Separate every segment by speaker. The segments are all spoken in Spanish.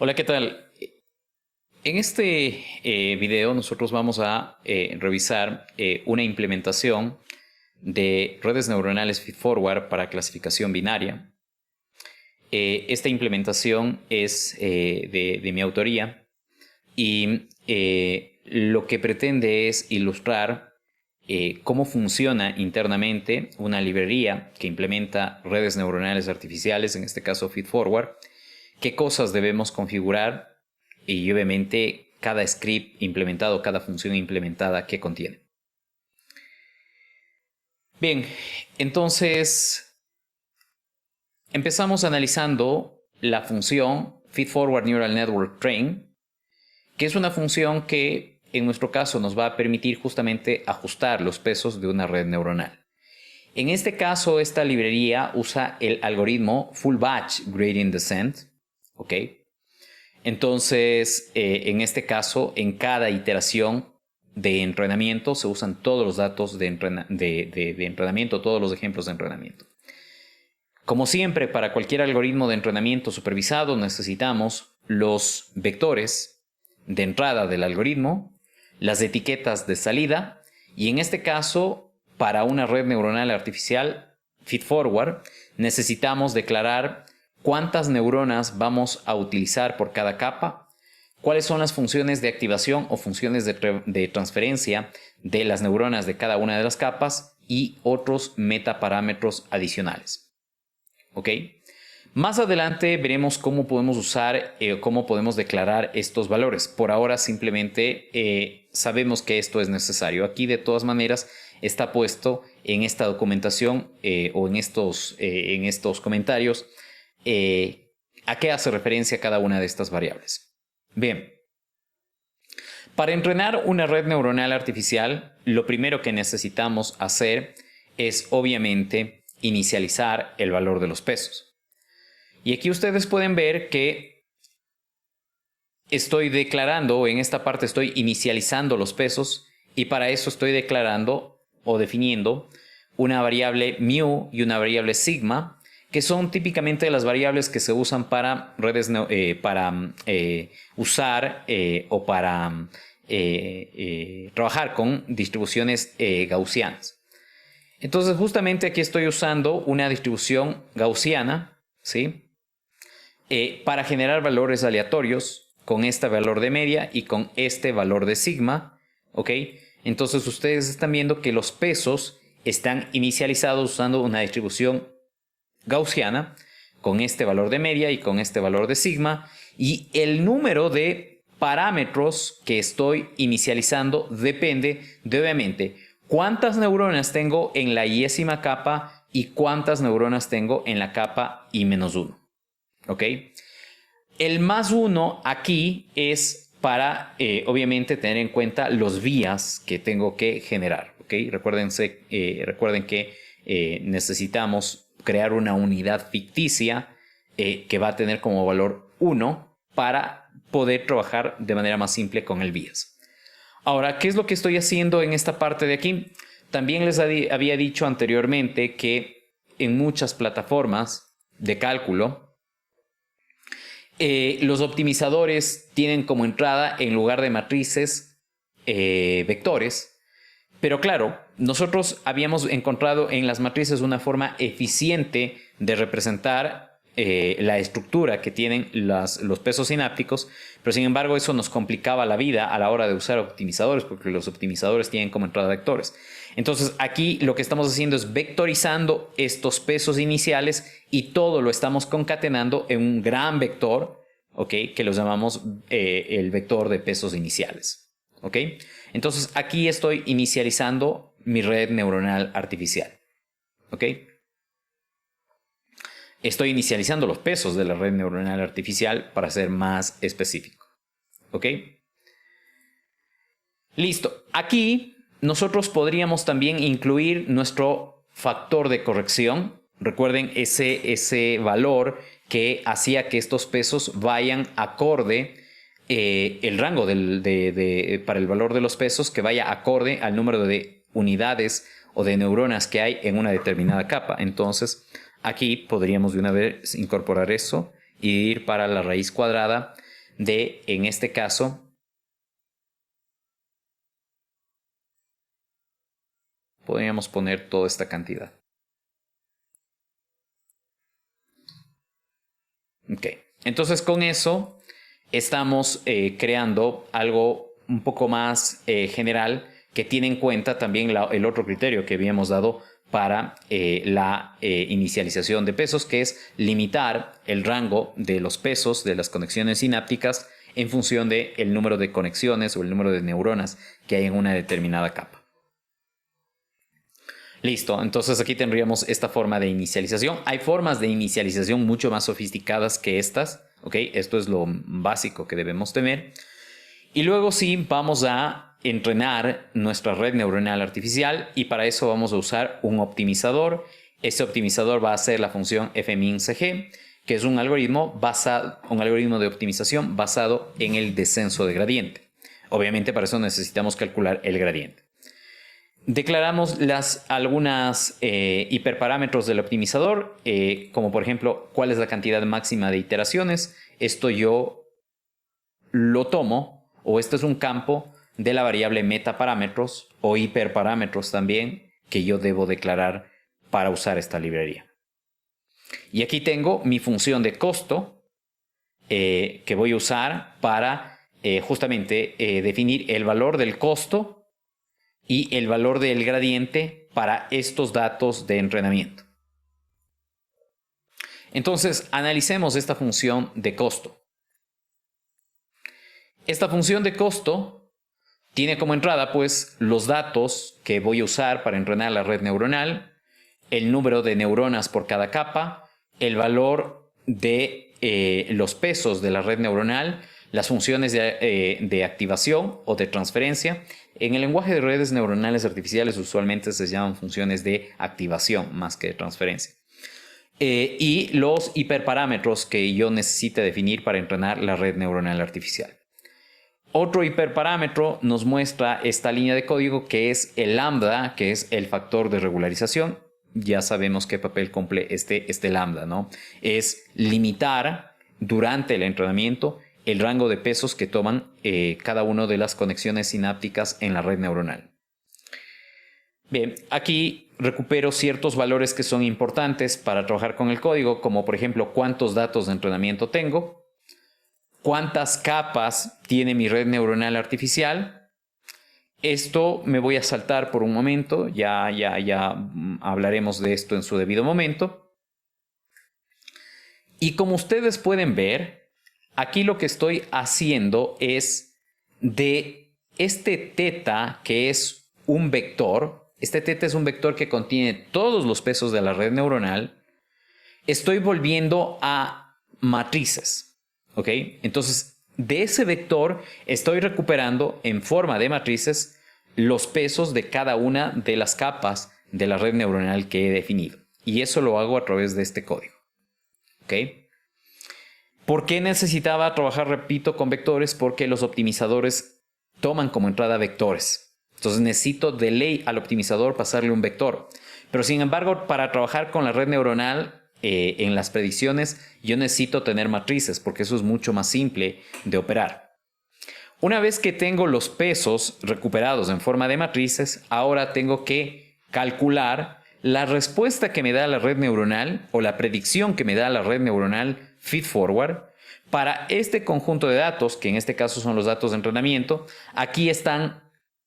Speaker 1: Hola, ¿qué tal? En este video nosotros vamos a revisar una implementación de redes neuronales feedforward para clasificación binaria. Esta implementación es de mi autoría y lo que pretende es ilustrar cómo funciona internamente una librería que implementa redes neuronales artificiales, en este caso feedforward, qué cosas debemos configurar y obviamente cada script implementado, cada función implementada que contiene. Bien, entonces empezamos analizando la función feedforward neural network train, que es una función que en nuestro caso nos va a permitir justamente ajustar los pesos de una red neuronal. En este caso, esta librería usa el algoritmo Full Batch Gradient Descent, ¿ok? Entonces, en este caso, en cada iteración de entrenamiento se usan todos los datos de entrenamiento, todos los ejemplos de entrenamiento. Como siempre, para cualquier algoritmo de entrenamiento supervisado necesitamos los vectores de entrada del algoritmo, las etiquetas de salida y en este caso, para una red neuronal artificial feedforward, necesitamos declarar cuántas neuronas vamos a utilizar por cada capa, cuáles son las funciones de activación o funciones de transferencia de las neuronas de cada una de las capas y otros metaparámetros adicionales. ¿Ok? Más adelante veremos cómo podemos usar, cómo podemos declarar estos valores. Por ahora simplemente sabemos que esto es necesario. Aquí de todas maneras está puesto en esta documentación o en estos comentarios a qué hace referencia cada una de estas variables. Bien, para entrenar una red neuronal artificial, lo primero que necesitamos hacer es obviamente inicializar el valor de los pesos. Y aquí ustedes pueden ver que estoy declarando, en esta parte estoy inicializando los pesos y para eso estoy declarando o definiendo una variable mu y una variable sigma, que son típicamente las variables que se usan para redes, usar o para trabajar con distribuciones gaussianas. Entonces justamente aquí estoy usando una distribución gaussiana, ¿sí? Para generar valores aleatorios con este valor de media y con este valor de sigma, ¿ok? Entonces ustedes están viendo que los pesos están inicializados usando una distribución gaussiana con este valor de media y con este valor de sigma, y el número de parámetros que estoy inicializando depende de obviamente cuántas neuronas tengo en la y-ésima capa y cuántas neuronas tengo en la capa i-1. ¿Ok? El más 1 aquí es para, obviamente, tener en cuenta los vías que tengo que generar. ¿Ok? Recuerden que necesitamos crear una unidad ficticia que va a tener como valor 1 para poder trabajar de manera más simple con el vías. Ahora, ¿qué es lo que estoy haciendo en esta parte de aquí? También les había dicho anteriormente que en muchas plataformas de cálculo, los optimizadores tienen como entrada, en lugar de matrices, vectores. Pero claro, nosotros habíamos encontrado en las matrices una forma eficiente de representar la estructura que tienen los pesos sinápticos, pero sin embargo eso nos complicaba la vida a la hora de usar optimizadores, porque los optimizadores tienen como entrada vectores. Entonces aquí lo que estamos haciendo es vectorizando estos pesos iniciales y todo lo estamos concatenando en un gran vector, ¿ok? Que lo llamamos el vector de pesos iniciales, ¿ok? Entonces aquí estoy inicializando mi red neuronal artificial, ¿ok? Estoy inicializando los pesos de la red neuronal artificial para ser más específico, ¿ok? Listo. Aquí nosotros podríamos también incluir nuestro factor de corrección. Recuerden ese valor que hacía que estos pesos vayan acorde, el rango para el valor de los pesos que vaya acorde al número de unidades o de neuronas que hay en una determinada capa. Entonces aquí podríamos de una vez incorporar eso y ir para la raíz cuadrada de, en este caso, podríamos poner toda esta cantidad. Ok, entonces con eso estamos creando algo un poco más general que tiene en cuenta también el otro criterio que habíamos dado para la inicialización de pesos, que es limitar el rango de los pesos de las conexiones sinápticas en función del número de conexiones o el número de neuronas que hay en una determinada capa. Listo, entonces aquí tendríamos esta forma de inicialización. Hay formas de inicialización mucho más sofisticadas que estas, ¿ok? Esto es lo básico que debemos tener. Y luego sí vamos a entrenar nuestra red neuronal artificial y para eso vamos a usar un optimizador. Este optimizador va a ser la función fmincg, que es un algoritmo de optimización basado en el descenso de gradiente. Obviamente para eso necesitamos calcular el gradiente. Declaramos algunas hiperparámetros del optimizador, como por ejemplo cuál es la cantidad máxima de iteraciones. Esto yo lo tomo, o este es un campo de la variable metaparámetros o hiperparámetros también, que yo debo declarar para usar esta librería. Y aquí tengo mi función de costo que voy a usar para justamente definir el valor del costo y el valor del gradiente para estos datos de entrenamiento. Entonces, analicemos esta función de costo. Esta función de costo tiene como entrada, pues, los datos que voy a usar para entrenar la red neuronal, el número de neuronas por cada capa, el valor de los pesos de la red neuronal, las funciones de activación o de transferencia. En el lenguaje de redes neuronales artificiales usualmente se llaman funciones de activación más que de transferencia. Y los hiperparámetros que yo necesite definir para entrenar la red neuronal artificial. Otro hiperparámetro nos muestra esta línea de código que es el lambda, que es el factor de regularización. Ya sabemos qué papel cumple este lambda, ¿no? Es limitar durante el entrenamiento el rango de pesos que toman cada una de las conexiones sinápticas en la red neuronal. Bien, aquí recupero ciertos valores que son importantes para trabajar con el código, como por ejemplo cuántos datos de entrenamiento tengo, cuántas capas tiene mi red neuronal artificial. Esto me voy a saltar por un momento, ya hablaremos de esto en su debido momento. Y como ustedes pueden ver, aquí lo que estoy haciendo es de este teta, que es un vector, este teta es un vector que contiene todos los pesos de la red neuronal, estoy volviendo a matrices, ¿ok? Entonces, de ese vector estoy recuperando en forma de matrices los pesos de cada una de las capas de la red neuronal que he definido. Y eso lo hago a través de este código, ¿ok? ¿Por qué necesitaba trabajar, repito, con vectores? Porque los optimizadores toman como entrada vectores. Entonces necesito de ley al optimizador pasarle un vector. Pero sin embargo, para trabajar con la red neuronal en las predicciones, yo necesito tener matrices porque eso es mucho más simple de operar. Una vez que tengo los pesos recuperados en forma de matrices, ahora tengo que calcular la respuesta que me da la red neuronal o la predicción que me da la red neuronal feedforward para este conjunto de datos, que en este caso son los datos de entrenamiento. Aquí están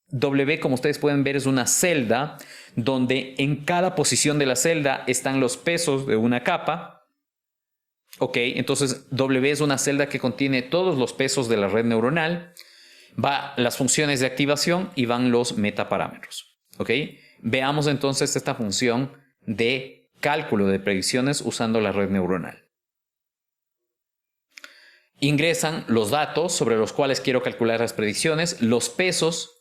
Speaker 1: W, como ustedes pueden ver, es una celda donde en cada posición de la celda están los pesos de una capa. Ok, entonces W es una celda que contiene todos los pesos de la red neuronal. Va las funciones de activación y van los metaparámetros. Ok, veamos entonces esta función de cálculo de predicciones usando la red neuronal. Ingresan los datos sobre los cuales quiero calcular las predicciones, los pesos.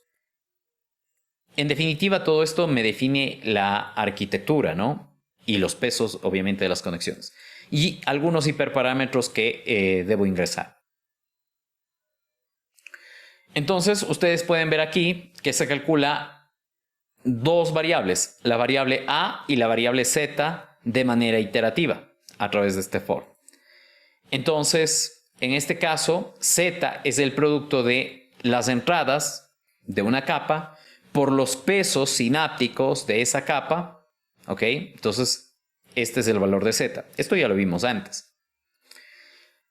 Speaker 1: En definitiva, todo esto me define la arquitectura, ¿no? Y los pesos, obviamente, de las conexiones. Y algunos hiperparámetros que debo ingresar. Entonces, ustedes pueden ver aquí que se calcula dos variables, la variable A y la variable Z, de manera iterativa a través de este for. Entonces, En este caso, Z es el producto de las entradas de una capa por los pesos sinápticos de esa capa. ¿Ok? Entonces, este es el valor de Z. Esto ya lo vimos antes.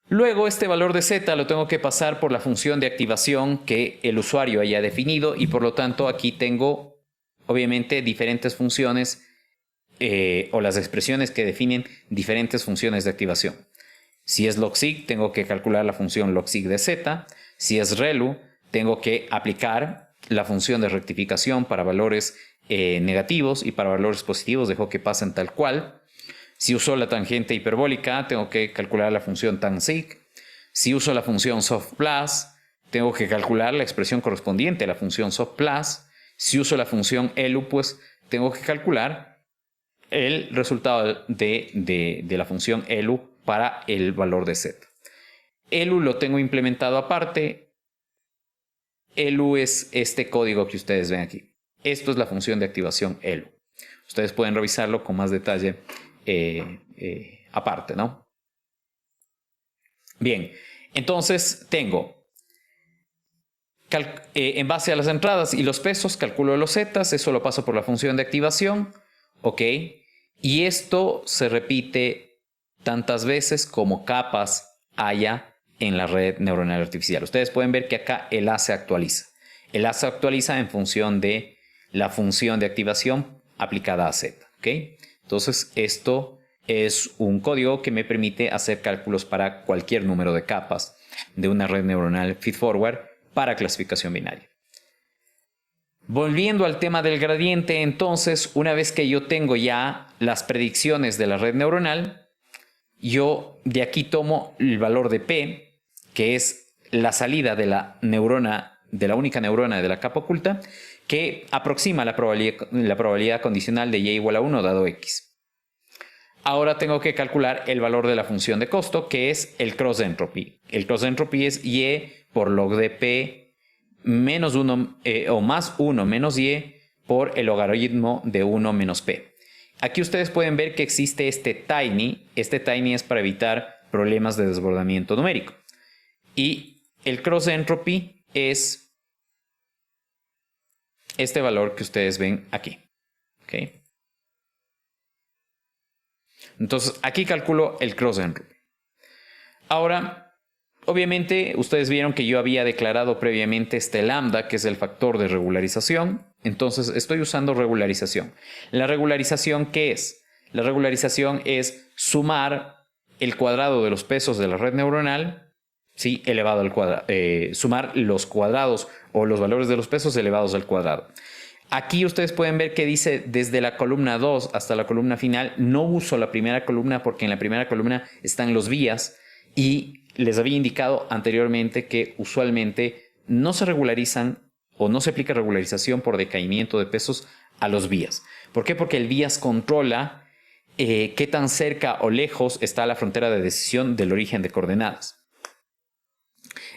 Speaker 1: Luego, este valor de Z lo tengo que pasar por la función de activación que el usuario haya definido y por lo tanto aquí tengo, obviamente, diferentes funciones o las expresiones que definen diferentes funciones de activación. Si es logsig, tengo que calcular la función logsig de Z. Si es relu, tengo que aplicar la función de rectificación para valores negativos y para valores positivos, dejo que pasen tal cual. Si uso la tangente hiperbólica, tengo que calcular la función tansig. Si uso la función softplus, tengo que calcular la expresión correspondiente a la función softplus. Si uso la función elu, pues tengo que calcular el resultado de la función elu para el valor de z. Elu lo tengo implementado aparte. Elu es este código que ustedes ven aquí. Esto es la función de activación elu. Ustedes pueden revisarlo con más detalle aparte, ¿no? Bien, entonces tengo, en base a las entradas y los pesos, calculo los zetas, eso lo paso por la función de activación, ¿ok? Y esto se repite tantas veces como capas haya en la red neuronal artificial. Ustedes pueden ver que acá el A se actualiza. El A se actualiza en función de la función de activación aplicada a Z, ¿ok? Entonces, esto es un código que me permite hacer cálculos para cualquier número de capas de una red neuronal feedforward para clasificación binaria. Volviendo al tema del gradiente, entonces, una vez que yo tengo ya las predicciones de la red neuronal, yo de aquí tomo el valor de P, que es la salida de la neurona, de la única neurona de la capa oculta, que aproxima la probabilidad condicional de y igual a 1 dado x. Ahora tengo que calcular el valor de la función de costo, que es el cross entropy. El cross entropy es y por log de p menos 1 o más 1 menos y por el logaritmo de 1 menos p. Aquí ustedes pueden ver que existe este tiny. Este tiny es para evitar problemas de desbordamiento numérico. Y el cross entropy es este valor que ustedes ven aquí. ¿Okay? Entonces, aquí calculo el cross entropy. Ahora, obviamente, ustedes vieron que yo había declarado previamente este lambda, que es el factor de regularización. Entonces, estoy usando regularización. ¿La regularización qué es? La regularización es sumar el cuadrado de los pesos de la red neuronal, ¿sí? Elevado al cuadrado. Sumar los cuadrados o los valores de los pesos elevados al cuadrado. Aquí ustedes pueden ver que dice desde la columna 2 hasta la columna final. No uso la primera columna porque en la primera columna están los vías y les había indicado anteriormente que usualmente no se regularizan o no se aplica regularización por decaimiento de pesos a los vías. ¿Por qué? Porque el vías controla qué tan cerca o lejos está la frontera de decisión del origen de coordenadas.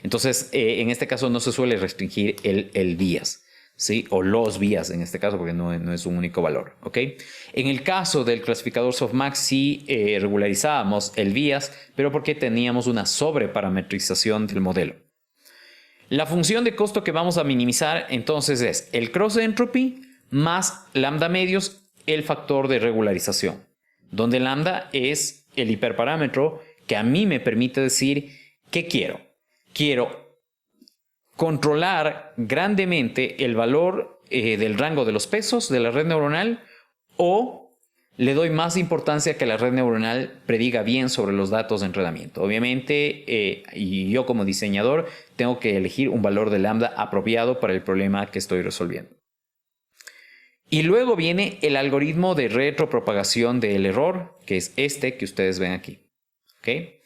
Speaker 1: Entonces, en este caso no se suele restringir el vías, ¿sí? O los vías en este caso, porque no es un único valor, ¿ok? En el caso del clasificador softmax sí regularizábamos el vías, pero porque teníamos una sobreparametrización del modelo. La función de costo que vamos a minimizar entonces es el cross entropy más lambda medios, el factor de regularización, donde lambda es el hiperparámetro que a mí me permite decir qué quiero. Quiero controlar grandemente el valor del rango de los pesos de la red neuronal o le doy más importancia que la red neuronal prediga bien sobre los datos de entrenamiento. Obviamente, y yo como diseñador tengo que elegir un valor de lambda apropiado para el problema que estoy resolviendo. Y luego viene el algoritmo de retropropagación del error, que es este que ustedes ven aquí. ¿Okay?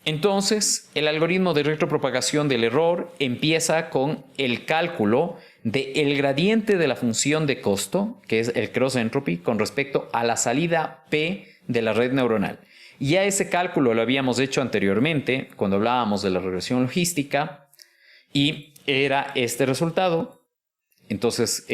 Speaker 1: Entonces, el algoritmo de retropropagación del error empieza con el cálculo del gradiente de la función de costo, que es el cross entropy, con respecto a la salida P de la red neuronal. Ya ese cálculo lo habíamos hecho anteriormente cuando hablábamos de la regresión logística y era este resultado. Entonces,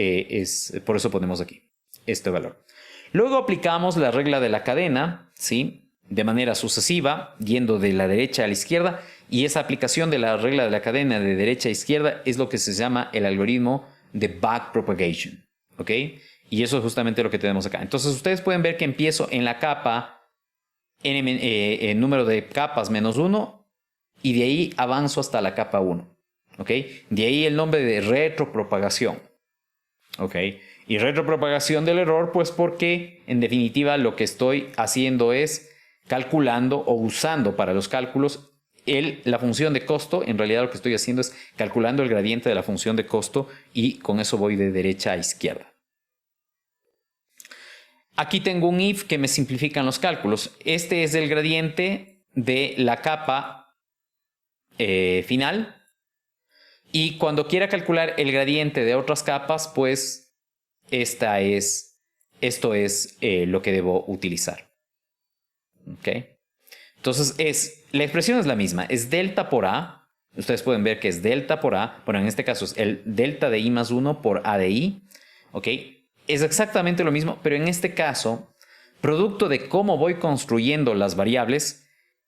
Speaker 1: por eso ponemos aquí este valor. Luego aplicamos la regla de la cadena, ¿sí? De manera sucesiva, yendo de la derecha a la izquierda, y esa aplicación de la regla de la cadena de derecha a izquierda es lo que se llama el algoritmo de backpropagation. ¿Ok? Y eso es justamente lo que tenemos acá. Entonces ustedes pueden ver que empiezo en la capa n, número de capas menos 1 y de ahí avanzo hasta la capa 1. ¿Ok? De ahí el nombre de retropropagación. ¿Ok? Y retropropagación del error, pues porque en definitiva lo que estoy haciendo es calculando o usando para los cálculos la función de costo. En realidad lo que estoy haciendo es calculando el gradiente de la función de costo y con eso voy de derecha a izquierda. Aquí tengo un if que me simplifican los cálculos. Este es el gradiente de la capa final. Y cuando quiera calcular el gradiente de otras capas, pues esto es lo que debo utilizar. ¿Ok? Entonces la expresión es la misma. Es delta por A. Ustedes pueden ver que es delta por A. Bueno, en este caso es el delta de I más 1 por A de I. ¿Ok? Es exactamente lo mismo, pero en este caso, producto de cómo voy construyendo las variables,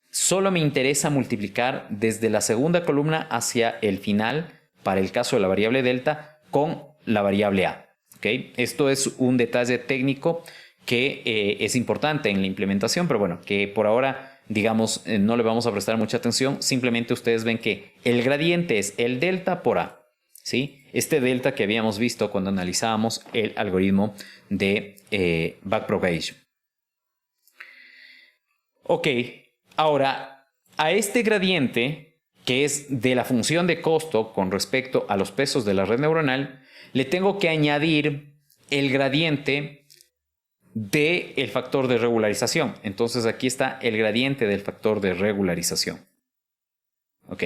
Speaker 1: solo me interesa multiplicar desde la segunda columna hacia el final, para el caso de la variable delta, con la variable A. ¿Okay? Esto es un detalle técnico que es importante en la implementación, pero bueno, que por ahora, digamos, no le vamos a prestar mucha atención. Simplemente ustedes ven que el gradiente es el delta por A. ¿Sí? Este delta que habíamos visto cuando analizábamos el algoritmo de backpropagation. Ok, ahora a este gradiente, que es de la función de costo con respecto a los pesos de la red neuronal, le tengo que añadir el gradiente del factor de regularización. Entonces aquí está el gradiente del factor de regularización. Ok.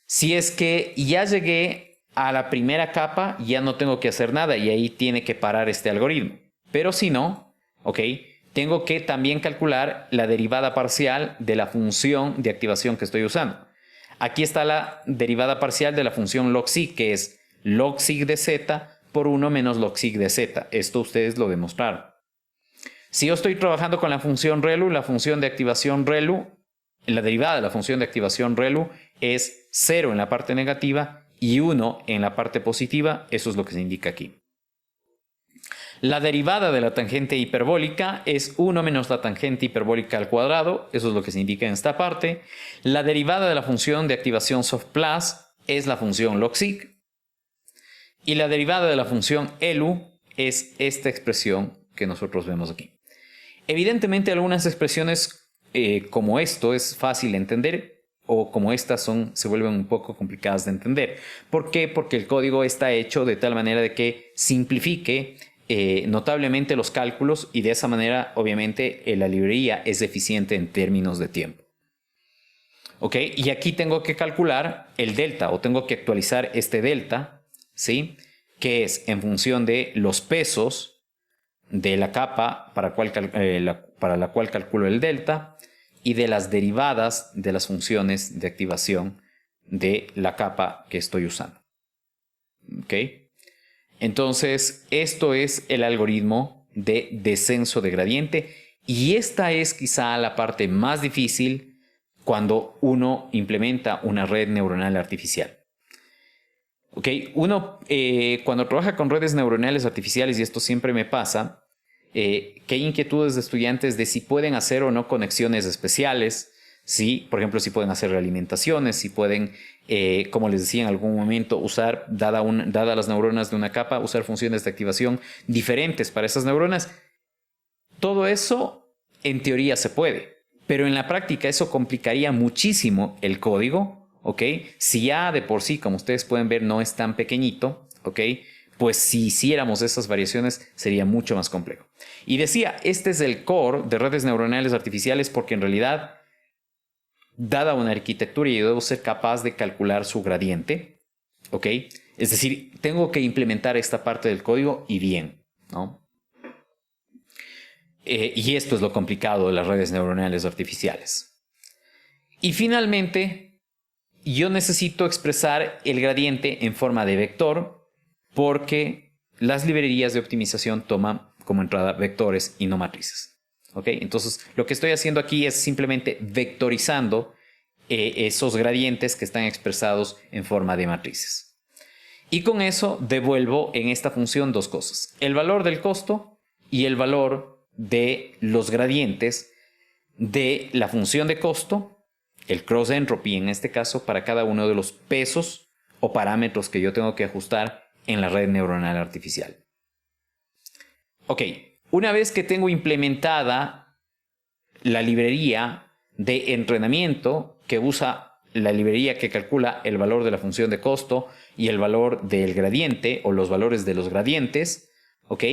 Speaker 1: Si es que ya llegué a la primera capa, ya no tengo que hacer nada y ahí tiene que parar este algoritmo. Pero si no, ok, tengo que también calcular la derivada parcial de la función de activación que estoy usando. Aquí está la derivada parcial de la función logsig, que es logsig de z por 1 menos logsig de z. Esto ustedes lo demostraron. Si yo estoy trabajando con la función relu, la función de activación relu, la derivada de la función de activación relu es 0 en la parte negativa y 1 en la parte positiva. Eso es lo que se indica aquí. La derivada de la tangente hiperbólica es 1 menos la tangente hiperbólica al cuadrado. Eso es lo que se indica en esta parte. La derivada de la función de activación softplus es la función logsig. Y la derivada de la función elu es esta expresión que nosotros vemos aquí. Evidentemente algunas expresiones como esto es fácil de entender, o como estas se vuelven un poco complicadas de entender. ¿Por qué? Porque el código está hecho de tal manera de que simplifique notablemente los cálculos y de esa manera obviamente la librería es eficiente en términos de tiempo. ¿Ok? Y aquí tengo que calcular el delta o tengo que actualizar este delta, ¿sí? Que es en función de los pesos de la capa para la cual calculo el delta y de las derivadas de las funciones de activación de la capa que estoy usando. ¿Ok? Entonces, esto es el algoritmo de descenso de gradiente y esta es quizá la parte más difícil cuando uno implementa una red neuronal artificial. ¿Ok? Uno, cuando trabaja con redes neuronales artificiales, y esto siempre me pasa, que hay inquietudes de estudiantes de si pueden hacer o no conexiones especiales, ¿sí? Por ejemplo, si pueden hacer realimentaciones, si pueden, como les decía en algún momento, usar, dada las neuronas de una capa, usar funciones de activación diferentes para esas neuronas. Todo eso en teoría se puede, pero en la práctica eso complicaría muchísimo el código, ¿ok? Si ya de por sí, como ustedes pueden ver, no es tan pequeñito, ¿ok? Pues si hiciéramos esas variaciones sería mucho más complejo. Y decía, este es el core de redes neuronales artificiales porque en realidad, dada una arquitectura, yo debo ser capaz de calcular su gradiente, ¿ok? Es decir, tengo que implementar esta parte del código y bien, ¿no? Y esto es lo complicado de las redes neuronales artificiales. Y finalmente, yo necesito expresar el gradiente en forma de vector porque las librerías de optimización toman como entrada vectores y no matrices. ¿Ok? Entonces, lo que estoy haciendo aquí es simplemente vectorizando esos gradientes que están expresados en forma de matrices. Y con eso devuelvo en esta función dos cosas: el valor del costo y el valor de los gradientes de la función de costo, el cross entropy en este caso, para cada uno de los pesos o parámetros que yo tengo que ajustar en la red neuronal artificial. Ok, una vez que tengo implementada la librería de entrenamiento que usa la librería que calcula el valor de la función de costo y el valor del gradiente o los valores de los gradientes, ok,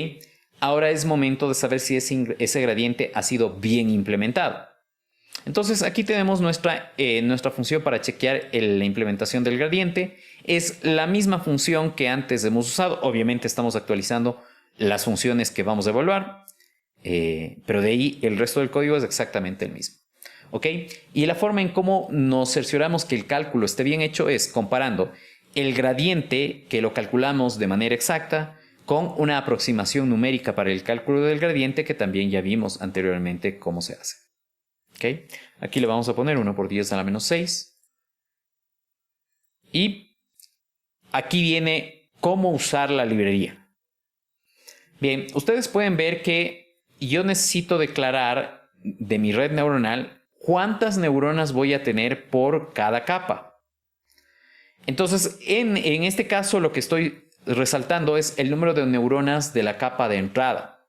Speaker 1: ahora es momento de saber si ese gradiente ha sido bien implementado. Entonces aquí tenemos nuestra función para chequear la implementación del gradiente. Es la misma función que antes hemos usado. Obviamente estamos actualizando las funciones que vamos a evaluar, pero de ahí el resto del código es exactamente el mismo. ¿Ok? Y la forma en cómo nos cercioramos que el cálculo esté bien hecho es comparando el gradiente que lo calculamos de manera exacta con una aproximación numérica para el cálculo del gradiente que también ya vimos anteriormente cómo se hace. ¿Ok? Aquí le vamos a poner 1 por 10 a la menos 6. Y aquí viene cómo usar la librería. Bien, ustedes pueden ver que yo necesito declarar de mi red neuronal cuántas neuronas voy a tener por cada capa. Entonces, en este caso lo que estoy resaltando es el número de neuronas de la capa de entrada.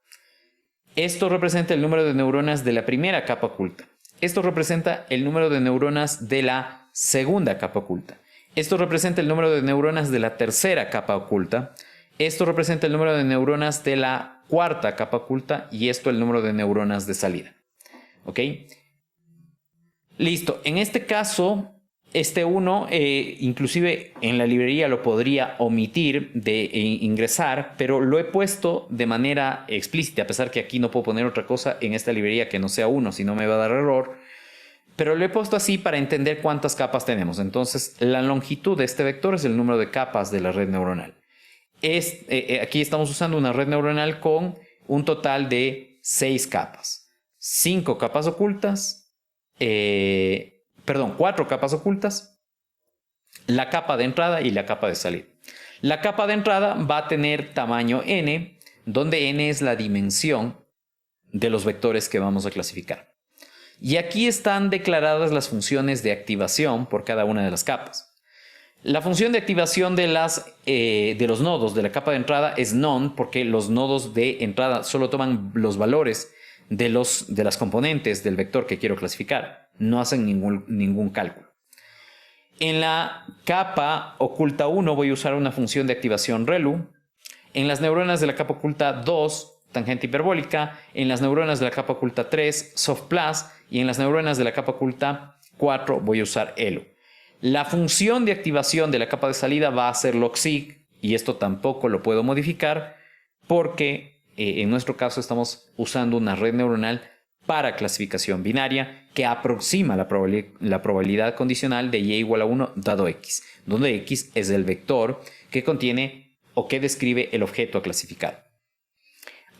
Speaker 1: Esto representa el número de neuronas de la primera capa oculta. Esto representa el número de neuronas de la segunda capa oculta. Esto representa el número de neuronas de la tercera capa oculta. Esto representa el número de neuronas de la cuarta capa oculta y esto el número de neuronas de salida. ¿Ok? Listo. En este caso, este 1, inclusive en la librería lo podría omitir de ingresar, pero lo he puesto de manera explícita, a pesar que aquí no puedo poner otra cosa en esta librería que no sea 1, si no me va a dar error. Pero lo he puesto así para entender cuántas capas tenemos. Entonces, la longitud de este vector es el número de capas de la red neuronal. Aquí estamos usando una red neuronal con un total de 6 capas. 5 capas ocultas. 4 capas ocultas, la capa de entrada y la capa de salida. La capa de entrada va a tener tamaño n, donde n es la dimensión de los vectores que vamos a clasificar. Y aquí están declaradas las funciones de activación por cada una de las capas. La función de activación de los nodos de la capa de entrada es none, porque los nodos de entrada solo toman los valores de las componentes del vector que quiero clasificar. No hacen ningún cálculo. En la capa oculta 1 voy a usar una función de activación ReLU. En las neuronas de la capa oculta 2, tangente hiperbólica. En las neuronas de la capa oculta 3, SoftPlus. Y en las neuronas de la capa oculta 4 voy a usar ELU. La función de activación de la capa de salida va a ser logsig. Y esto tampoco lo puedo modificar porque en nuestro caso estamos usando una red neuronal para clasificación binaria que aproxima la probabilidad condicional de y igual a 1 dado x, donde x es el vector que contiene o que describe el objeto a clasificar.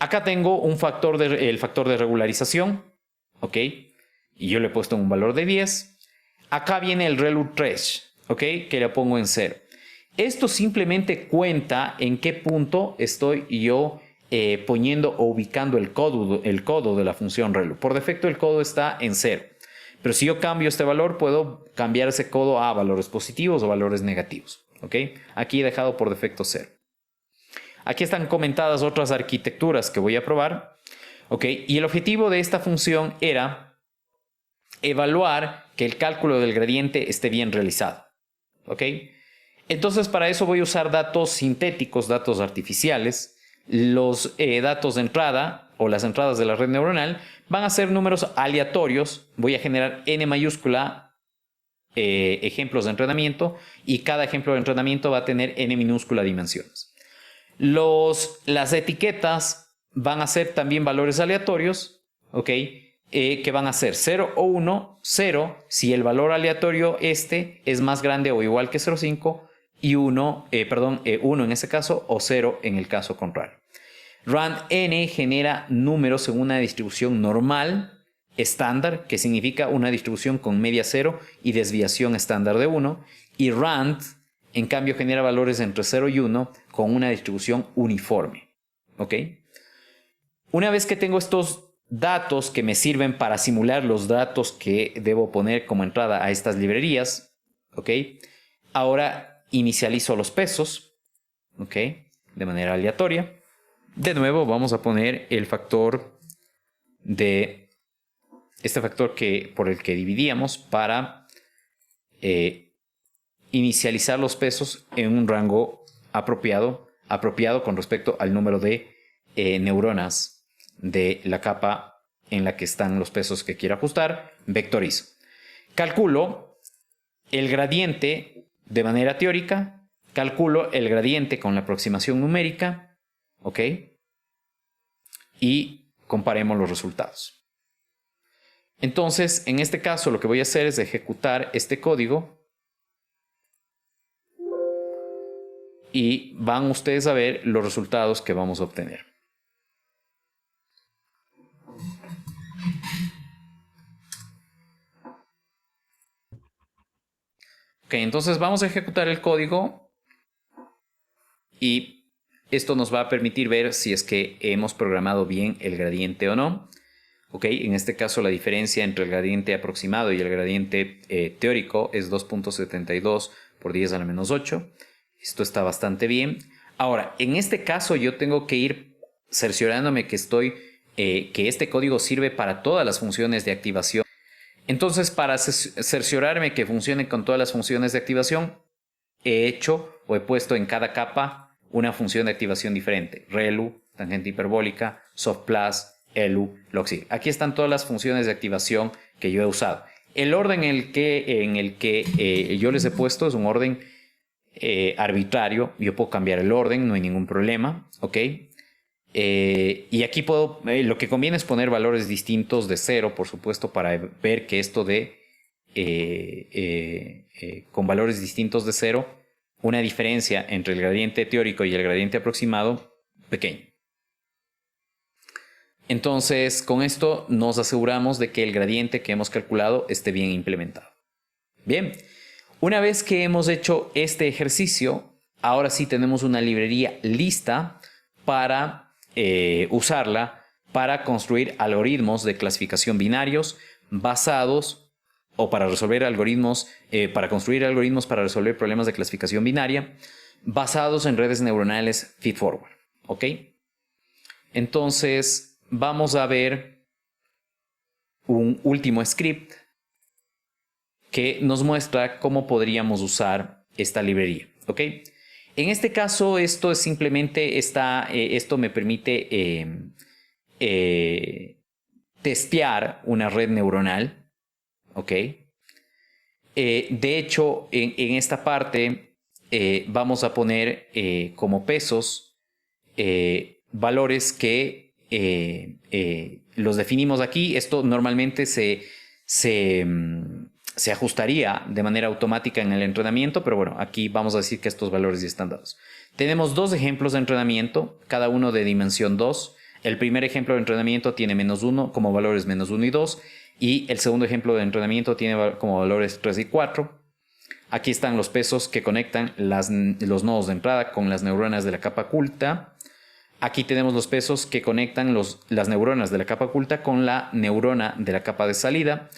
Speaker 1: Acá tengo el factor de regularización, ¿ok? Y yo le he puesto un valor de 10. Acá viene el ReLU thresh, ¿ok? Que le pongo en 0. Esto simplemente cuenta en qué punto estoy yo poniendo o ubicando el codo de la función ReLU. Por defecto el codo está en 0. Pero si yo cambio este valor, puedo cambiar ese codo a valores positivos o valores negativos. ¿Ok? Aquí he dejado por defecto 0. Aquí están comentadas otras arquitecturas que voy a probar. ¿Ok? Y el objetivo de esta función era evaluar que el cálculo del gradiente esté bien realizado. ¿Ok? Entonces para eso voy a usar datos sintéticos, datos artificiales. Los datos de entrada o las entradas de la red neuronal van a ser números aleatorios. Voy a generar n mayúscula ejemplos de entrenamiento y cada ejemplo de entrenamiento va a tener n minúscula dimensiones. Las etiquetas van a ser también valores aleatorios, ¿ok? Que van a ser 0 o 1, 0 si el valor aleatorio es más grande o igual que 0,5 y 1 en ese caso o 0 en el caso contrario. RAND-N genera números según una distribución normal estándar, que significa una distribución con media 0 y desviación estándar de 1. Y rand, en cambio, genera valores entre 0 y 1 con una distribución uniforme. ¿Ok? Una vez que tengo estos datos que me sirven para simular los datos que debo poner como entrada a estas librerías, ¿ok? Ahora inicializo los pesos, ¿ok? De manera aleatoria. De nuevo vamos a poner el factor de este factor por el que dividíamos para inicializar los pesos en un rango apropiado con respecto al número de neuronas de la capa en la que están los pesos que quiero ajustar, vectorizo. Calculo el gradiente de manera teórica, calculo el gradiente con la aproximación numérica, ¿ok? Y comparemos los resultados. Entonces, en este caso, lo que voy a hacer es ejecutar este código y van ustedes a ver los resultados que vamos a obtener. Ok, entonces vamos a ejecutar el código y esto nos va a permitir ver si es que hemos programado bien el gradiente o no. Ok, en este caso la diferencia entre el gradiente aproximado y el gradiente teórico es 2.72 por 10 a la menos 8. Esto está bastante bien. Ahora, en este caso yo tengo que ir cerciorándome que este código sirve para todas las funciones de activación. Entonces, para cerciorarme que funcione con todas las funciones de activación, he hecho o he puesto en cada capa una función de activación diferente. ReLU, tangente hiperbólica, softplus, ELU, loxig. Aquí están todas las funciones de activación que yo he usado. El orden en el que yo les he puesto es un orden arbitrario. Yo puedo cambiar el orden, no hay ningún problema. ¿Ok? Y aquí lo que conviene es poner valores distintos de 0, por supuesto, para ver que esto con valores distintos de 0, una diferencia entre el gradiente teórico y el gradiente aproximado pequeño. Entonces, con esto nos aseguramos de que el gradiente que hemos calculado esté bien implementado. Bien, una vez que hemos hecho este ejercicio, ahora sí tenemos una librería lista para usarla para construir algoritmos de clasificación binarios basados o para resolver algoritmos, para construir algoritmos para resolver problemas de clasificación binaria basados en redes neuronales feedforward. ¿Ok? Entonces vamos a ver un último script que nos muestra cómo podríamos usar esta librería. ¿Ok? En este caso, esto es simplemente esto me permite testear una red neuronal. ¿Ok? De hecho, en esta parte vamos a poner como pesos valores que los definimos aquí. Esto normalmente se ajustaría de manera automática en el entrenamiento, pero bueno, aquí vamos a decir que estos valores ya están dados. Tenemos dos ejemplos de entrenamiento, cada uno de dimensión 2. El primer ejemplo de entrenamiento tiene -1 como valores -1 y 2, y el segundo ejemplo de entrenamiento tiene como valores 3 y 4. Aquí están los pesos que conectan los nodos de entrada con las neuronas de la capa oculta. Aquí tenemos los pesos que conectan las neuronas de la capa oculta con la neurona de la capa de salida.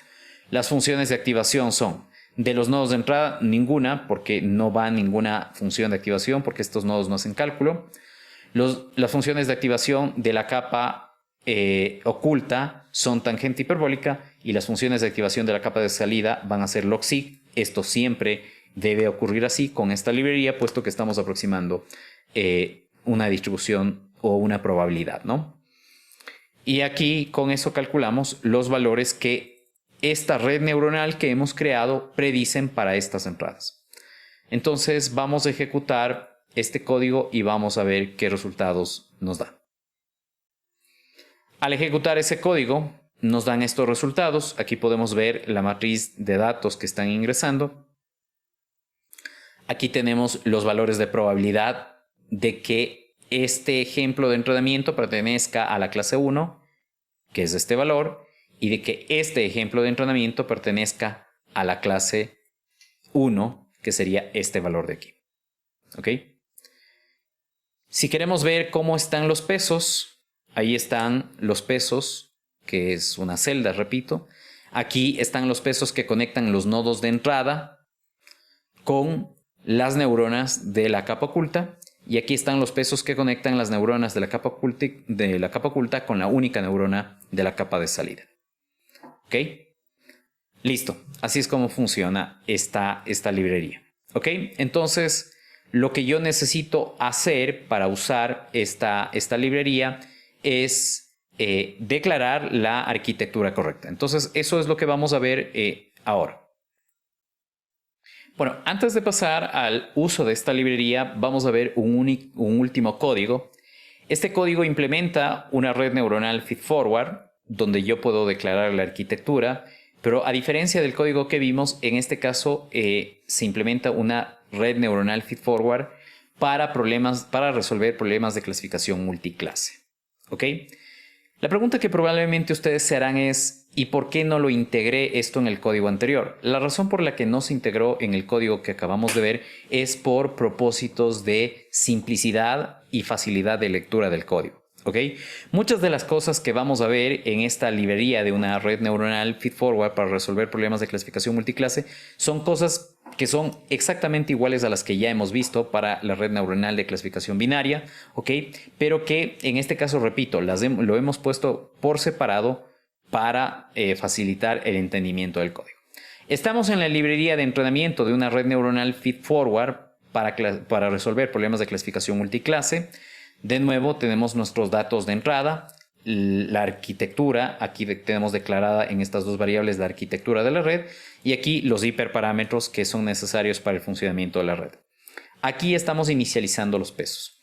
Speaker 1: Las funciones de activación son de los nodos de entrada, ninguna, porque no va ninguna función de activación, porque estos nodos no hacen cálculo. Las funciones de activación de la capa oculta son tangente hiperbólica, y las funciones de activación de la capa de salida van a ser loxig. Esto siempre debe ocurrir así con esta librería, puesto que estamos aproximando una distribución o una probabilidad, ¿no? Y aquí con eso calculamos los valores que esta red neuronal que hemos creado predicen para estas entradas. Entonces vamos a ejecutar este código y vamos a ver qué resultados nos da. Al ejecutar ese código nos dan estos resultados. Aquí podemos ver la matriz de datos que están ingresando. Aquí tenemos los valores de probabilidad de que este ejemplo de entrenamiento pertenezca a la clase 1, que es este valor. y de que este ejemplo de entrenamiento pertenezca a la clase 1, que sería este valor de aquí. ¿Ok? Si queremos ver cómo están los pesos, ahí están los pesos, que es una celda, repito. Aquí están los pesos que conectan los nodos de entrada con las neuronas de la capa oculta. Y aquí están los pesos que conectan las neuronas de la capa oculta con la única neurona de la capa de salida. ¿Ok? Listo. Así es como funciona esta librería. ¿Ok? Entonces, lo que yo necesito hacer para usar esta librería es declarar la arquitectura correcta. Entonces, eso es lo que vamos a ver ahora. Bueno, antes de pasar al uso de esta librería, vamos a ver un último código. Este código implementa una red neuronal feedforward, donde yo puedo declarar la arquitectura, pero a diferencia del código que vimos, en este caso se implementa una red neuronal feedforward para resolver problemas de clasificación multiclase. ¿Ok? La pregunta que probablemente ustedes se harán es, ¿y por qué no lo integré esto en el código anterior? La razón por la que no se integró en el código que acabamos de ver es por propósitos de simplicidad y facilidad de lectura del código. ¿Ok? Muchas de las cosas que vamos a ver en esta librería de una red neuronal feedforward para resolver problemas de clasificación multiclase son cosas que son exactamente iguales a las que ya hemos visto para la red neuronal de clasificación binaria, ¿ok? Pero que en este caso, repito, lo hemos puesto por separado para facilitar el entendimiento del código. Estamos en la librería de entrenamiento de una red neuronal feedforward para resolver problemas de clasificación multiclase. De nuevo, tenemos nuestros datos de entrada, la arquitectura, aquí tenemos declarada en estas dos variables la arquitectura de la red, y aquí los hiperparámetros que son necesarios para el funcionamiento de la red. Aquí estamos inicializando los pesos.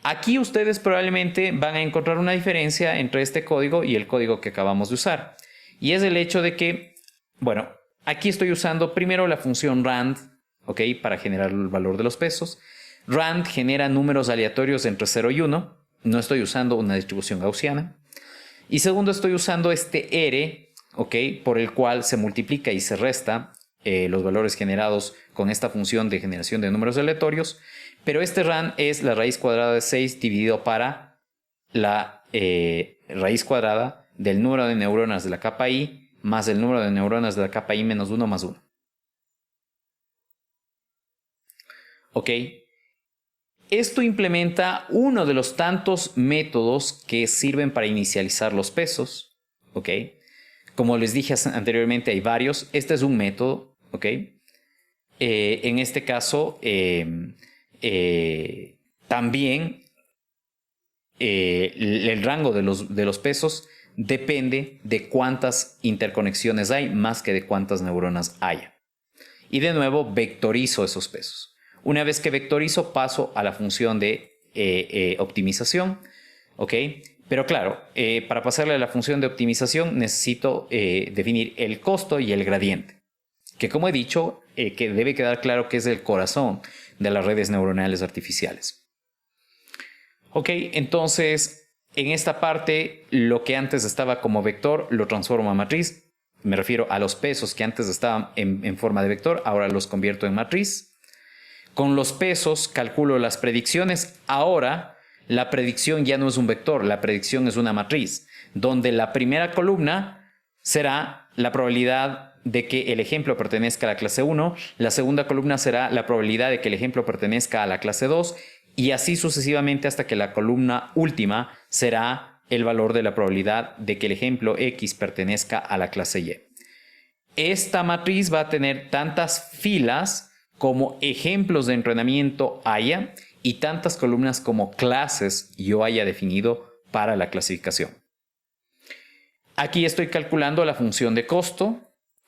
Speaker 1: Aquí ustedes probablemente van a encontrar una diferencia entre este código y el código que acabamos de usar. Y es el hecho de que, bueno, aquí estoy usando primero la función rand, ¿ok? Para generar el valor de los pesos. Rand genera números aleatorios entre 0 y 1. No estoy usando una distribución gaussiana. Y segundo, estoy usando este R, ¿ok? Por el cual se multiplica y se resta los valores generados con esta función de generación de números aleatorios. Pero este rand es la raíz cuadrada de 6 dividido para la raíz cuadrada del número de neuronas de la capa I más el número de neuronas de la capa I menos 1 más 1. ¿Ok? Esto implementa uno de los tantos métodos que sirven para inicializar los pesos. ¿Ok? Como les dije anteriormente, hay varios. Este es un método. ¿Ok? En este caso, también el rango de los pesos depende de cuántas interconexiones hay, más que de cuántas neuronas haya. Y de nuevo, vectorizo esos pesos. Una vez que vectorizo, paso a la función de optimización. ¿Ok? Pero claro, para pasarle a la función de optimización necesito definir el costo y el gradiente. Que como he dicho, que debe quedar claro que es el corazón de las redes neuronales artificiales. Ok, entonces en esta parte lo que antes estaba como vector lo transformo a matriz. Me refiero a los pesos que antes estaban en forma de vector, ahora los convierto en matriz. Con los pesos calculo las predicciones. Ahora la predicción ya no es un vector, la predicción es una matriz, donde la primera columna será la probabilidad de que el ejemplo pertenezca a la clase 1, la segunda columna será la probabilidad de que el ejemplo pertenezca a la clase 2 y así sucesivamente hasta que la columna última será el valor de la probabilidad de que el ejemplo X pertenezca a la clase Y. Esta matriz va a tener tantas filas como ejemplos de entrenamiento haya y tantas columnas como clases yo haya definido para la clasificación. Aquí estoy calculando la función de costo,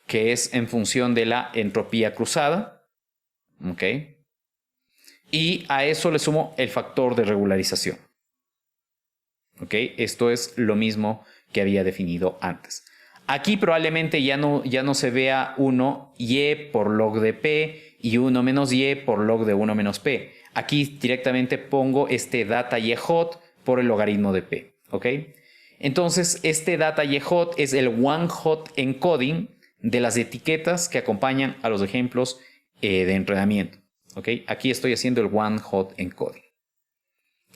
Speaker 1: que es en función de la entropía cruzada. ¿Ok? Y a eso le sumo el factor de regularización. ¿Ok? Esto es lo mismo que había definido antes. Aquí probablemente ya no se vea 1 y por log de p y 1 menos y por log de 1 menos p. Aquí directamente pongo este data y hot por el logaritmo de p. ¿Ok? Entonces, este data YHOT es el one hot encoding de las etiquetas que acompañan a los ejemplos de entrenamiento. ¿Okay? Aquí estoy haciendo el one hot encoding.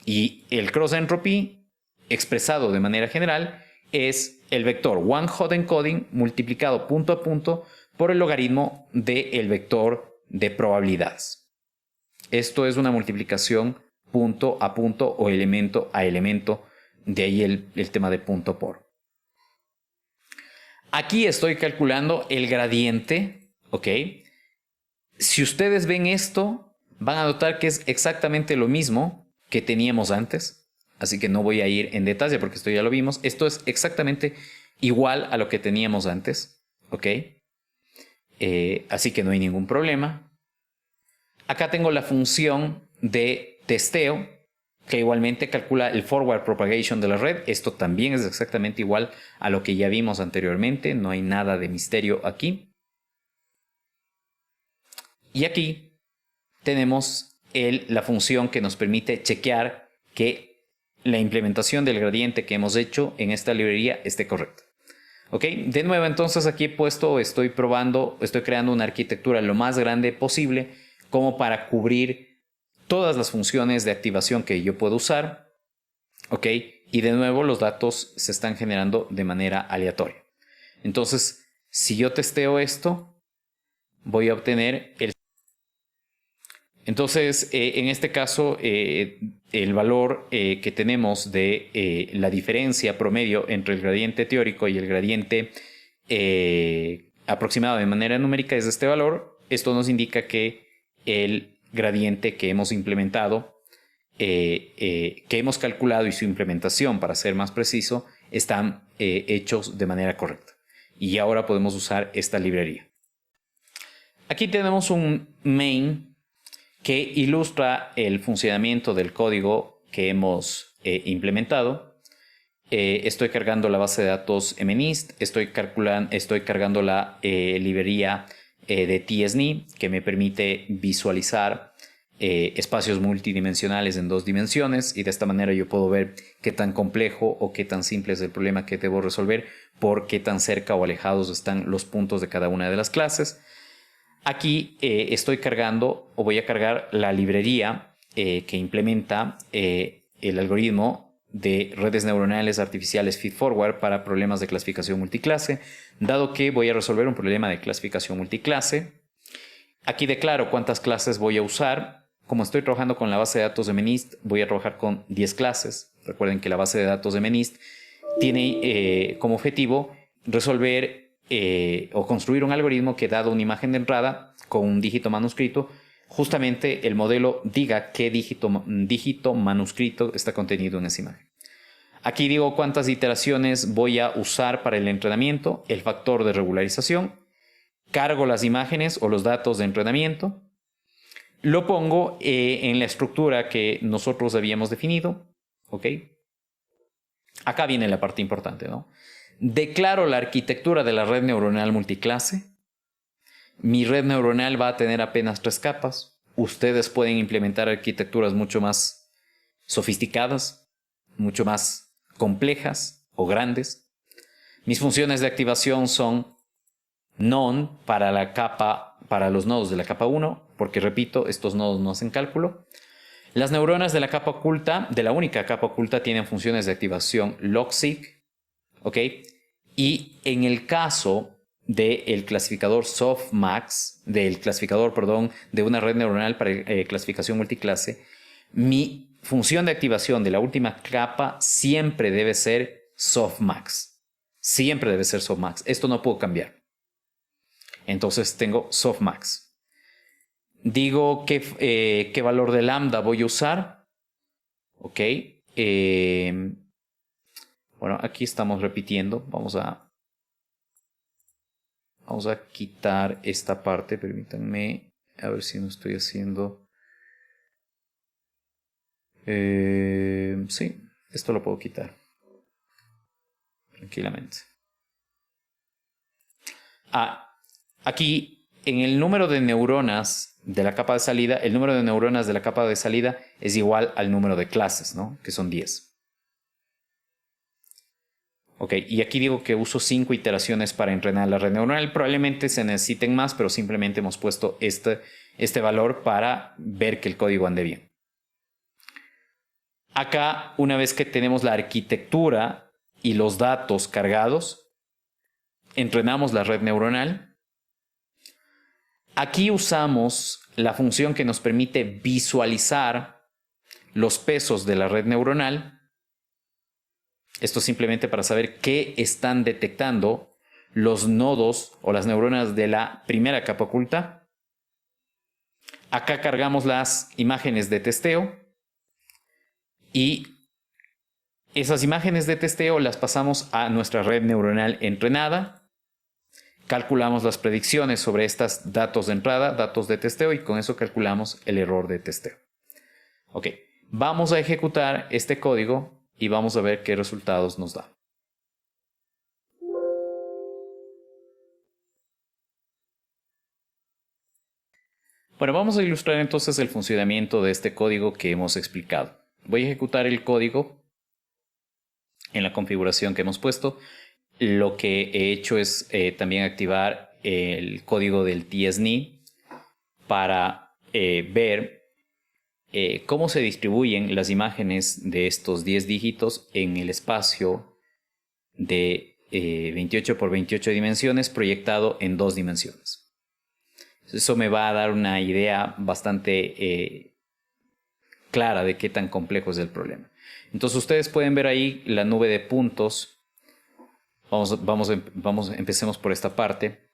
Speaker 1: Y el cross entropy, expresado de manera general, es el vector one hot encoding multiplicado punto a punto por el logaritmo del vector de probabilidades. Esto es una multiplicación punto a punto o elemento a elemento, de ahí el tema de punto por. Aquí estoy calculando el gradiente, ¿ok? Si ustedes ven esto, van a notar que es exactamente lo mismo que teníamos antes. Así que no voy a ir en detalle porque esto ya lo vimos. Esto es exactamente igual a lo que teníamos antes, ¿ok? Así que no hay ningún problema. Acá tengo la función de testeo, que igualmente calcula el forward propagation de la red. Esto también es exactamente igual a lo que ya vimos anteriormente. No hay nada de misterio aquí. Y aquí tenemos la función que nos permite chequear que la implementación del gradiente que hemos hecho en esta librería esté correcta. ¿Ok? De nuevo, entonces aquí he puesto, estoy probando, estoy creando una arquitectura lo más grande posible como para cubrir todas las funciones de activación que yo puedo usar. ¿Ok? Y de nuevo los datos se están generando de manera aleatoria. Entonces, si yo testeo esto, voy a obtener el... Entonces, en este caso, el valor que tenemos de la diferencia promedio entre el gradiente teórico y el gradiente aproximado de manera numérica es este valor. Esto nos indica que el gradiente que hemos implementado, que hemos calculado y su implementación, para ser más preciso, están hechos de manera correcta. Y ahora podemos usar esta librería. Aquí tenemos un main que ilustra el funcionamiento del código que hemos implementado. Estoy cargando la base de datos MNIST, estoy cargando la librería de TSNI, que me permite visualizar espacios multidimensionales en 2 dimensiones, y de esta manera yo puedo ver qué tan complejo o qué tan simple es el problema que debo resolver, por qué tan cerca o alejados están los puntos de cada una de las clases. Aquí estoy cargando, o voy a cargar, la librería que implementa el algoritmo de redes neuronales artificiales feedforward para problemas de clasificación multiclase, dado que voy a resolver un problema de clasificación multiclase. Aquí declaro cuántas clases voy a usar. Como estoy trabajando con la base de datos de MNIST, voy a trabajar con 10 clases. Recuerden que la base de datos de MNIST tiene como objetivo resolver o construir un algoritmo que, dado una imagen de entrada con un dígito manuscrito, justamente el modelo diga qué dígito manuscrito está contenido en esa imagen. Aquí digo cuántas iteraciones voy a usar para el entrenamiento, el factor de regularización, cargo las imágenes o los datos de entrenamiento, lo pongo en la estructura que nosotros habíamos definido, ¿ok? Acá viene la parte importante, ¿no? Declaro la arquitectura de la red neuronal multiclase. Mi red neuronal va a tener apenas 3 capas. Ustedes pueden implementar arquitecturas mucho más sofisticadas, mucho más complejas o grandes. Mis funciones de activación son none para los nodos de la capa 1, porque repito, estos nodos no hacen cálculo. Las neuronas de la capa oculta, de la única capa oculta, tienen funciones de activación logseq, ¿ok? Y en el caso del clasificador softmax, de una red neuronal para clasificación multiclase, mi función de activación de la última capa siempre debe ser softmax. Siempre debe ser softmax. Esto no puedo cambiar. Entonces tengo softmax. Digo qué valor de lambda voy a usar. Ok. Bueno, aquí estamos repitiendo. Vamos a quitar esta parte. Permítanme. A ver si no estoy haciendo. Sí, esto lo puedo quitar tranquilamente. Aquí en el número de neuronas de la capa de salida, el número de neuronas de la capa de salida es igual al número de clases, ¿no? Que son 10. Ok, y aquí digo que uso 5 iteraciones para entrenar la red neuronal. Probablemente se necesiten más, pero simplemente hemos puesto este valor para ver que el código ande bien. Acá, una vez que tenemos la arquitectura y los datos cargados, entrenamos la red neuronal. Aquí usamos la función que nos permite visualizar los pesos de la red neuronal. Esto simplemente para saber qué están detectando los nodos o las neuronas de la primera capa oculta. Acá cargamos las imágenes de testeo y esas imágenes de testeo las pasamos a nuestra red neuronal entrenada. Calculamos las predicciones sobre estos datos de entrada, datos de testeo, y con eso calculamos el error de testeo. Ok, vamos a ejecutar este código y vamos a ver qué resultados nos da. Bueno, vamos a ilustrar entonces el funcionamiento de este código que hemos explicado. Voy a ejecutar el código en la configuración que hemos puesto. Lo que he hecho es también activar el código del tsni para ver cómo se distribuyen las imágenes de estos 10 dígitos en el espacio de 28 por 28 dimensiones proyectado en 2 dimensiones. Eso me va a dar una idea bastante clara de qué tan complejo es el problema. Entonces ustedes pueden ver ahí la nube de puntos. Empecemos por esta parte.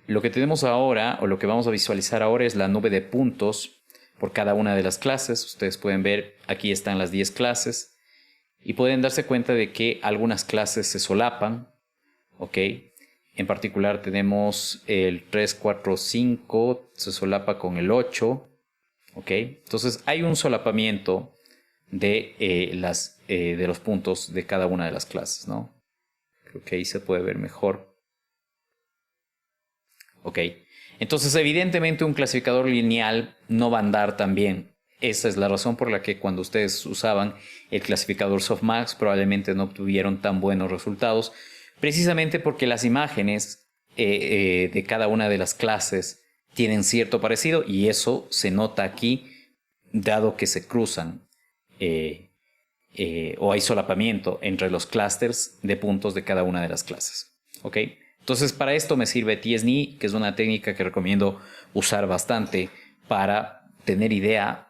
Speaker 1: Lo que tenemos ahora, o lo que vamos a visualizar ahora, es la nube de puntos por cada una de las clases. Ustedes pueden ver, aquí están las 10 clases. Y pueden darse cuenta de que algunas clases se solapan. ¿Ok? En particular tenemos el 3, 4, 5, se solapa con el 8. ¿Ok? Entonces hay un solapamiento de los puntos de cada una de las clases, ¿no? Creo que ahí se puede ver mejor. Ok. Entonces evidentemente un clasificador lineal no va a andar tan bien. Esa es la razón por la que cuando ustedes usaban el clasificador Softmax probablemente no obtuvieron tan buenos resultados, precisamente porque las imágenes de cada una de las clases tienen cierto parecido, y eso se nota aquí dado que se cruzan o hay solapamiento entre los clústeres de puntos de cada una de las clases. ¿Ok? Entonces para esto me sirve tsni, que es una técnica que recomiendo usar bastante para tener idea.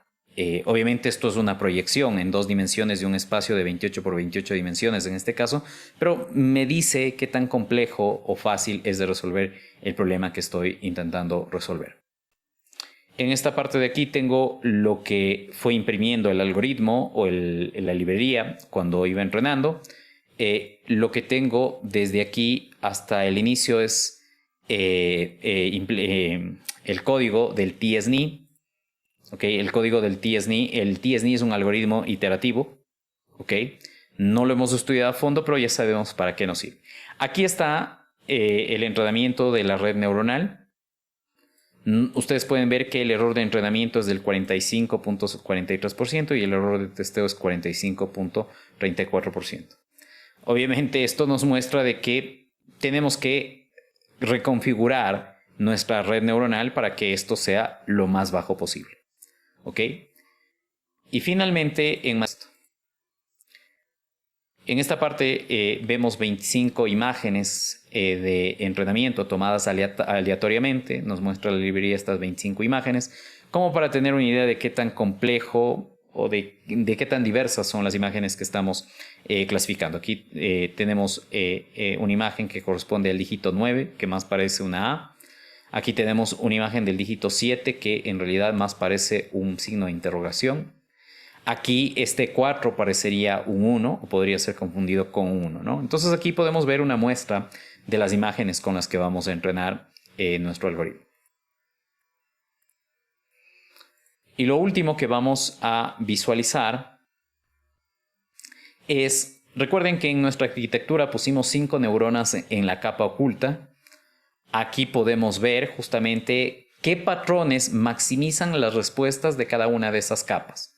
Speaker 1: Obviamente esto es una proyección en 2 dimensiones de un espacio de 28 por 28 dimensiones en este caso, pero me dice qué tan complejo o fácil es de resolver el problema que estoy intentando resolver. En esta parte de aquí tengo lo que fue imprimiendo el algoritmo o la librería cuando iba entrenando. Lo que tengo desde aquí hasta el inicio es el código del tsni. Okay, el código del tsni. El tsni es un algoritmo iterativo. Okay. No lo hemos estudiado a fondo, pero ya sabemos para qué nos sirve. Aquí está el entrenamiento de la red neuronal. Ustedes pueden ver que el error de entrenamiento es del 45.43% y el error de testeo es 45.34%. Obviamente esto nos muestra de que tenemos que reconfigurar nuestra red neuronal para que esto sea lo más bajo posible. ¿Ok? Y finalmente en esta parte vemos 25 imágenes de entrenamiento tomadas aleatoriamente. Nos muestra la librería estas 25 imágenes como para tener una idea de qué tan complejo o de qué tan diversas son las imágenes que estamos clasificando. Aquí tenemos una imagen que corresponde al dígito 9, que más parece una A. Aquí tenemos una imagen del dígito 7, que en realidad más parece un signo de interrogación. Aquí este 4 parecería un 1 o podría ser confundido con un 1, ¿no? Entonces aquí podemos ver una muestra de las imágenes con las que vamos a entrenar nuestro algoritmo. Y lo último que vamos a visualizar es, recuerden que en nuestra arquitectura pusimos 5 neuronas en la capa oculta. Aquí podemos ver justamente qué patrones maximizan las respuestas de cada una de esas capas.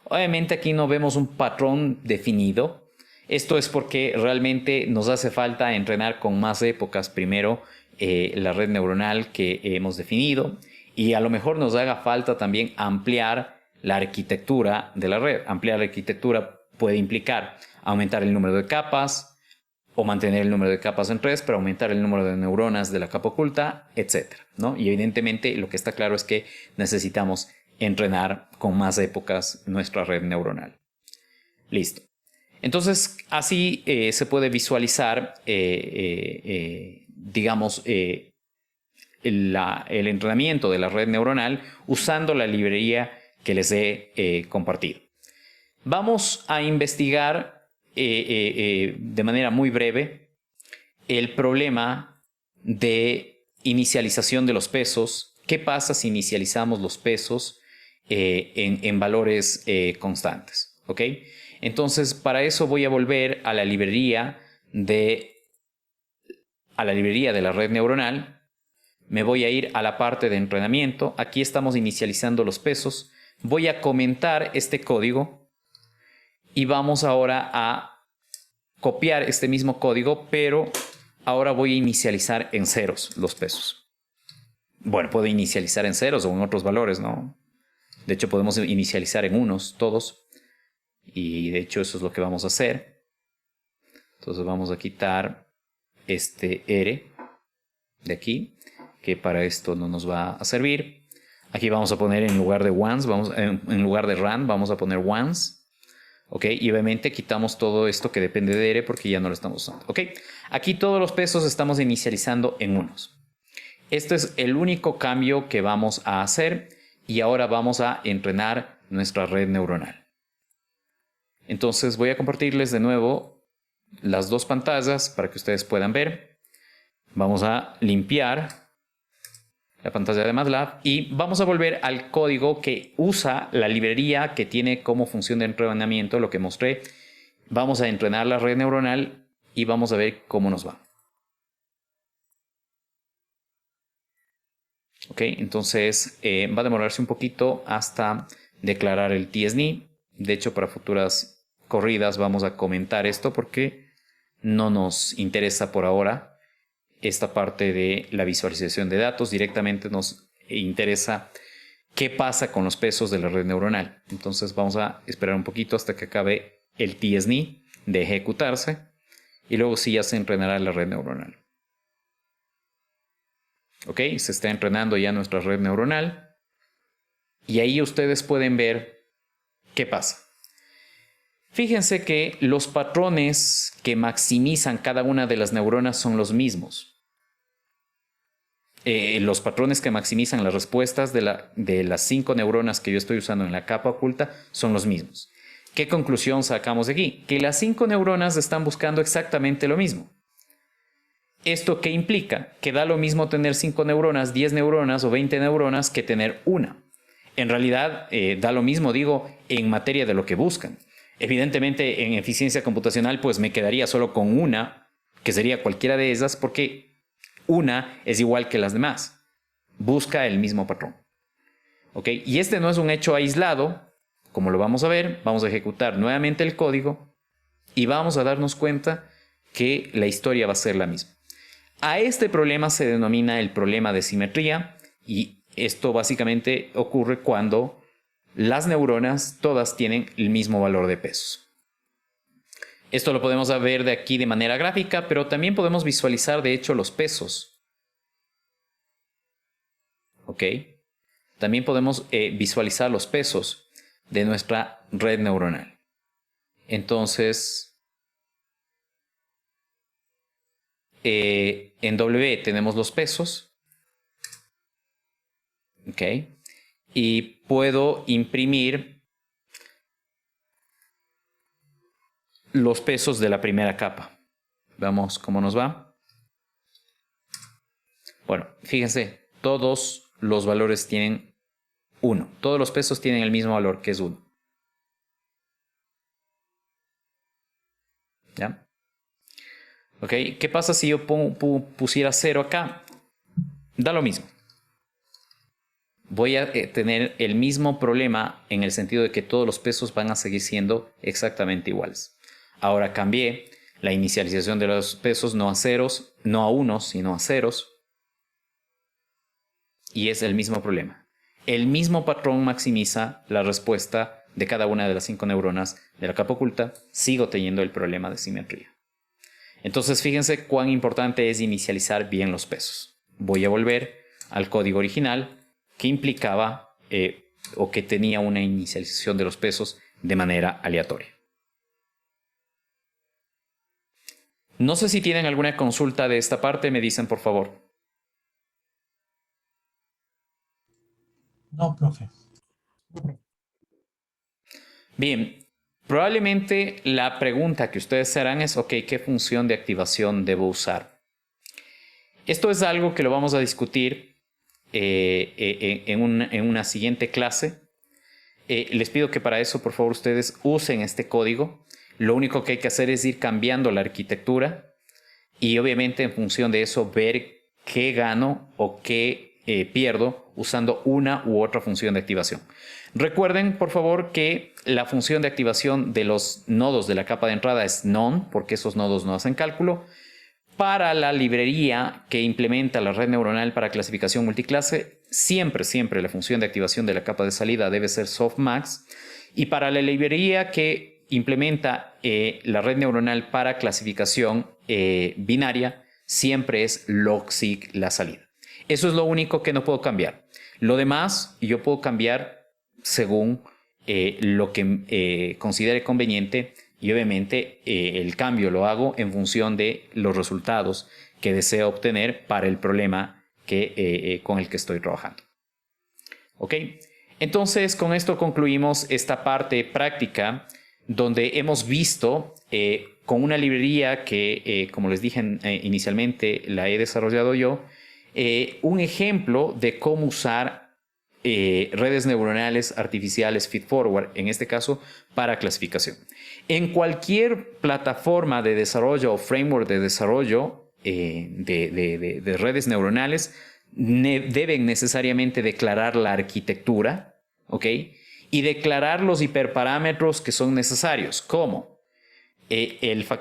Speaker 1: Obviamente aquí no vemos un patrón definido. Esto es porque realmente nos hace falta entrenar con más épocas primero la red neuronal que hemos definido, y a lo mejor nos haga falta también ampliar la arquitectura de la red. Ampliar la arquitectura puede implicar aumentar el número de capas o mantener el número de capas en 3, pero aumentar el número de neuronas de la capa oculta, etc., ¿no? Y evidentemente lo que está claro es que necesitamos entrenar con más épocas nuestra red neuronal. Listo. Entonces, así se puede visualizar, digamos, el entrenamiento de la red neuronal usando la librería que les he compartido. Vamos a investigar de manera muy breve el problema de inicialización de los pesos. ¿Qué pasa si inicializamos los pesos en valores constantes? ¿Ok? Entonces, para eso voy a volver a la librería de la red neuronal. Me voy a ir a la parte de entrenamiento. Aquí estamos inicializando los pesos. Voy a comentar este código y vamos ahora a copiar este mismo código, pero ahora voy a inicializar en ceros los pesos. Bueno, puedo inicializar en ceros o en otros valores, ¿no? De hecho, podemos inicializar en unos todos. Y de hecho eso es lo que vamos a hacer. Entonces vamos a quitar este R de aquí, que para esto no nos va a servir. Aquí vamos a poner en lugar de ones, en lugar de rand, vamos a poner ones. ¿Ok? Y obviamente quitamos todo esto que depende de R porque ya no lo estamos usando. ¿Ok? Aquí todos los pesos estamos inicializando en unos. Este es el único cambio que vamos a hacer, y ahora vamos a entrenar nuestra red neuronal. Entonces voy a compartirles de nuevo las dos pantallas para que ustedes puedan ver. Vamos a limpiar la pantalla de MATLAB y vamos a volver al código que usa la librería que tiene como función de entrenamiento lo que mostré. Vamos a entrenar la red neuronal y vamos a ver cómo nos va. Ok, entonces va a demorarse un poquito hasta declarar el tsni. De hecho, para futuras corridas vamos a comentar esto porque no nos interesa por ahora esta parte de la visualización de datos. Directamente nos interesa qué pasa con los pesos de la red neuronal. Entonces vamos a esperar un poquito hasta que acabe el tsni de ejecutarse y luego sí ya se entrenará la red neuronal. Ok, se está entrenando ya nuestra red neuronal y ahí ustedes pueden ver qué pasa. Fíjense que los patrones que maximizan cada una de las neuronas son los mismos. Los patrones que maximizan las respuestas de las 5 neuronas que yo estoy usando en la capa oculta son los mismos. ¿Qué conclusión sacamos de aquí? Que las 5 neuronas están buscando exactamente lo mismo. ¿Esto qué implica? Que da lo mismo tener 5 neuronas, 10 neuronas o 20 neuronas que tener una. En realidad da lo mismo, digo, en materia de lo que buscan. Evidentemente en eficiencia computacional pues me quedaría solo con una, que sería cualquiera de esas, porque una es igual que las demás. Busca el mismo patrón. ¿Ok? Y este no es un hecho aislado, como lo vamos a ver. Vamos a ejecutar nuevamente el código y vamos a darnos cuenta que la historia va a ser la misma. A este problema se denomina el problema de simetría, y esto básicamente ocurre cuando las neuronas todas tienen el mismo valor de pesos. Esto lo podemos ver de aquí de manera gráfica, pero también podemos visualizar de hecho los pesos. ¿Ok? También podemos visualizar los pesos de nuestra red neuronal. Entonces, en W tenemos los pesos. ¿Ok? Y puedo imprimir los pesos de la primera capa. Veamos cómo nos va. Bueno, fíjense, todos los valores tienen 1. Todos los pesos tienen el mismo valor, que es 1. ¿Ya? ¿Ok? ¿Qué pasa si yo pusiera 0 acá? Da lo mismo. voy a tener el mismo problema en el sentido de que todos los pesos van a seguir siendo exactamente iguales. Ahora cambié la inicialización de los pesos no a ceros, no a unos, sino a ceros. Y es el mismo problema. El mismo patrón maximiza la respuesta de cada una de las 5 neuronas de la capa oculta. Sigo teniendo el problema de simetría. Entonces fíjense cuán importante es inicializar bien los pesos. Voy a volver al código original que implicaba o que tenía una inicialización de los pesos de manera aleatoria. No sé si tienen alguna consulta de esta parte, me dicen por favor.
Speaker 2: No, profe.
Speaker 1: Bien, probablemente la pregunta que ustedes se harán es, ok, ¿qué función de activación debo usar? Esto es algo que lo vamos a discutir en una siguiente clase. Les pido que para eso, por favor, ustedes usen este código. Lo único que hay que hacer es ir cambiando la arquitectura y obviamente en función de eso ver qué gano o qué pierdo usando una u otra función de activación. Recuerden, por favor, que la función de activación de los nodos de la capa de entrada es none, porque esos nodos no hacen cálculo. Para la librería que implementa la red neuronal para clasificación multiclase, siempre la función de activación de la capa de salida debe ser softmax. Y para la librería que implementa la red neuronal para clasificación binaria, siempre es logsig la salida. Eso es lo único que no puedo cambiar. Lo demás yo puedo cambiar según lo que considere conveniente y obviamente el cambio lo hago en función de los resultados que deseo obtener para el problema con el que estoy trabajando. ¿Ok? Entonces con esto concluimos esta parte práctica donde hemos visto con una librería que como les dije inicialmente la he desarrollado yo, un ejemplo de cómo usar redes neuronales artificiales feedforward, en este caso para clasificación. En cualquier plataforma de desarrollo o framework de desarrollo de redes neuronales deben necesariamente declarar la arquitectura, ¿ok? Y declarar los hiperparámetros que son necesarios, como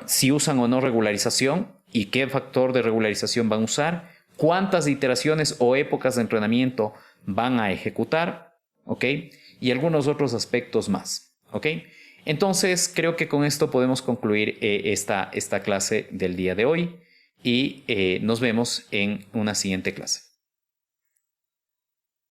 Speaker 1: si usan o no regularización y qué factor de regularización van a usar, cuántas iteraciones o épocas de entrenamiento van a ejecutar, ¿ok? Y algunos otros aspectos más, ¿ok? Entonces, creo que con esto podemos concluir esta clase del día de hoy y nos vemos en una siguiente clase.